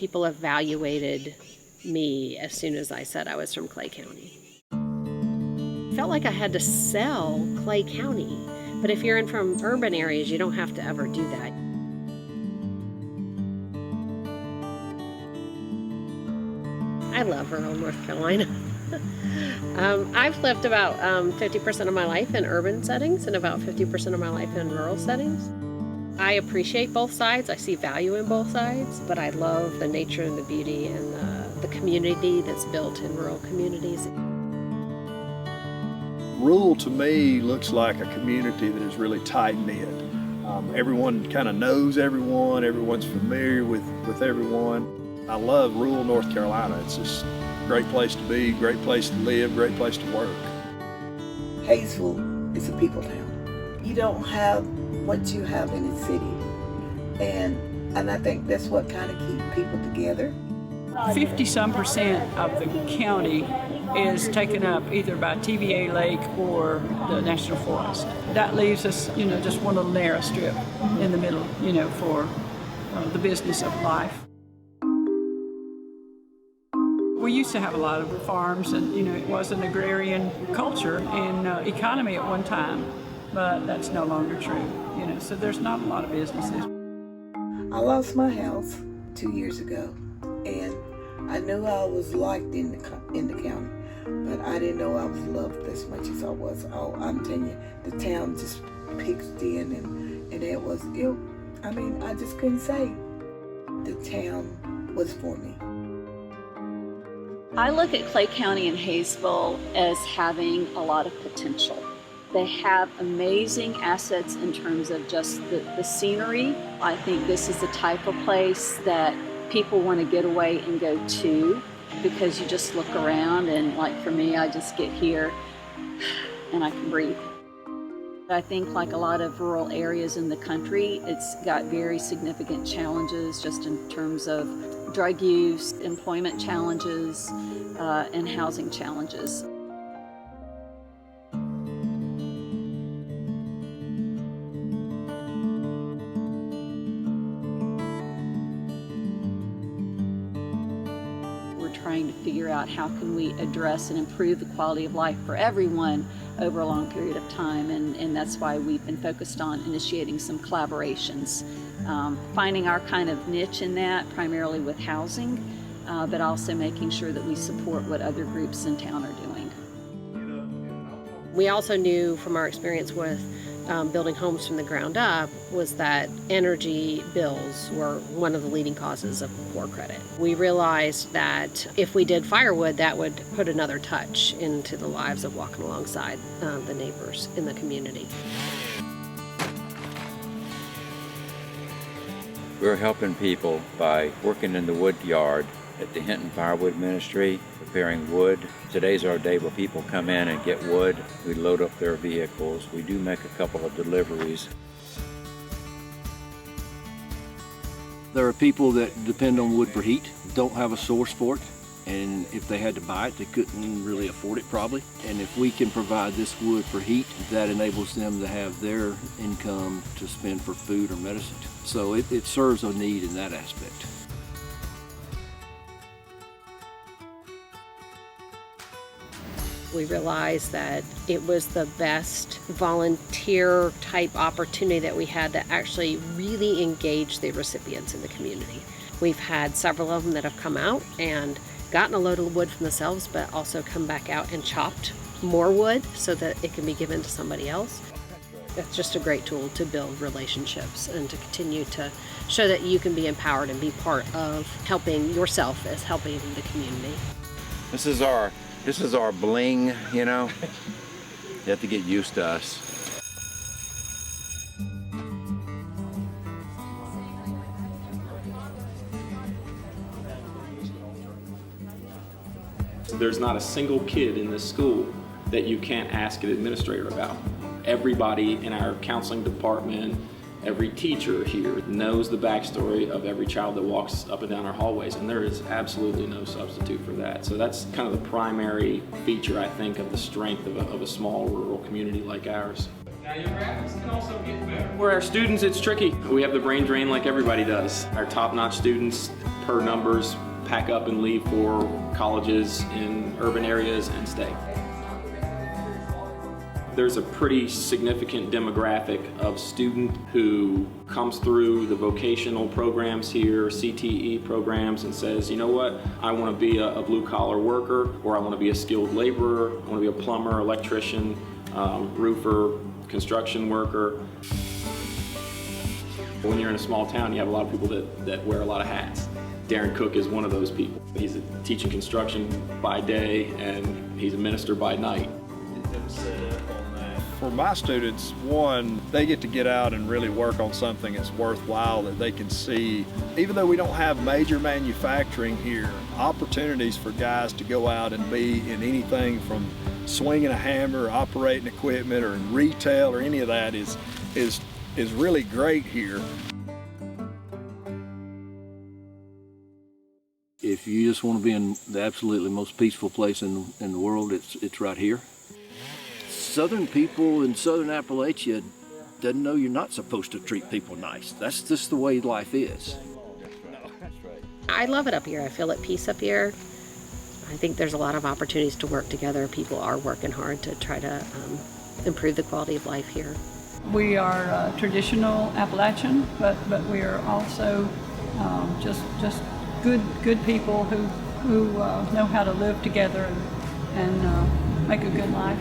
People evaluated me as soon as I said I was from Clay County. Felt like I had to sell Clay County, but if you're from urban areas, you don't have to ever do that. I love rural North Carolina. I've lived about 50% of my life in urban settings and about 50% of my life in rural settings. I appreciate both sides. I see value in both sides, but I love the nature and the beauty and the community that's built in rural communities. Rural to me looks like a community that is really tight-knit. Everyone kind of knows everyone, everyone's familiar with everyone. I love rural North Carolina. It's just a great place to be, great place to live, great place to work. Hayesville is a people town. You don't have what you have in the city. And I think that's what kind of keeps people together. 50-some% of the county is taken up either by TVA Lake or the National Forest. That leaves us, just one little narrow strip in the middle, for the business of life. We used to have a lot of farms, and it was an agrarian culture and economy at one time, but that's no longer true. So there's not a lot of businesses. I lost my house 2 years ago, and I knew I was liked in the county, but I didn't know I was loved as much as I was. Oh, I'm telling you, the town just pitched in, and it was ill. I just couldn't say the town was for me. I look at Clay County and Hayesville as having a lot of potential. They have amazing assets in terms of just the scenery. I think this is the type of place that people want to get away and go to, because you just look around and, like for me, I just get here and I can breathe. I think like a lot of rural areas in the country, it's got very significant challenges just in terms of drug use, employment challenges, and housing challenges. Trying to figure out how can we address and improve the quality of life for everyone over a long period of time, and that's why we've been focused on initiating some collaborations, finding our kind of niche in that, primarily with housing, but also making sure that we support what other groups in town are doing. We also knew from our experience with building homes from the ground up was that energy bills were one of the leading causes of poor credit. We realized that if we did firewood, that would put another touch into the lives of walking alongside the neighbors in the community. We're helping people by working in the wood yard at the Hinton Firewood Ministry, preparing wood. Today's our day where people come in and get wood. We load up their vehicles. We do make a couple of deliveries. There are people that depend on wood for heat, don't have a source for it, and if they had to buy it, they couldn't really afford it probably. And if we can provide this wood for heat, that enables them to have their income to spend for food or medicine. So it serves a need in that aspect. We realized that it was the best volunteer type opportunity that we had to actually really engage the recipients in the community. We've had several of them that have come out and gotten a load of wood from themselves, but also come back out and chopped more wood so that it can be given to somebody else. It's just a great tool to build relationships and to continue to show that you can be empowered and be part of helping yourself as helping the community. This is our bling, You have to get used to us. There's not a single kid in this school that you can't ask an administrator about. Everybody in our counseling department, every teacher here knows the backstory of every child that walks up and down our hallways, and there is absolutely no substitute for that. So that's kind of the primary feature, I think, of the strength of a small rural community like ours. Now your graphics can also get better. For our students, it's tricky. We have the brain drain like everybody does. Our top-notch students her numbers pack up and leave for colleges in urban areas and stay. There's a pretty significant demographic of student who comes through the vocational programs here, CTE programs, and says, you know what, I want to be a blue-collar worker, or I want to be a skilled laborer, I want to be a plumber, electrician, roofer, construction worker. When you're in a small town, you have a lot of people that wear a lot of hats. Darren Cook is one of those people. He's teaching construction by day, and he's a minister by night. For my students, one, they get out and really work on something that's worthwhile that they can see. Even though we don't have major manufacturing here, opportunities for guys to go out and be in anything from swinging a hammer, or operating equipment, or in retail, or any of that is really great here. If you just want to be in the absolutely most peaceful place in the world, it's right here. Southern people in Southern Appalachia doesn't know you're not supposed to treat people nice. That's just the way life is. I love it up here. I feel at peace up here. I think there's a lot of opportunities to work together. People are working hard to try to improve the quality of life here. We are traditional Appalachian, but we are also just good people who know how to live together and make a good life.